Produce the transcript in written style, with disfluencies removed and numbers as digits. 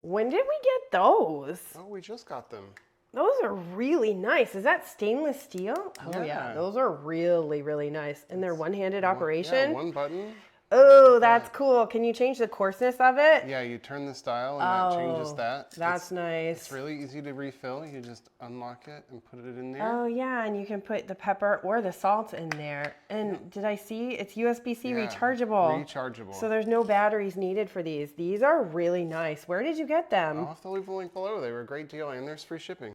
When did we get those? Oh, we just got them. Those are really nice. Is that stainless steel? Oh yeah, Yeah. those are really, really nice. And they're one-handed operation? Yeah, one button. Oh, that's cool. Can you change the coarseness of it? Yeah, you turn this dial and that changes that. That's nice. It's really easy to refill. You just unlock it and put it in there. Oh yeah, and you can put the pepper or the salt in there. And did I see it's USB-C rechargeable? Rechargeable. So there's no batteries needed for these. These are really nice. Where did you get them? I'll have to leave a link below. They were a great deal and there's free shipping.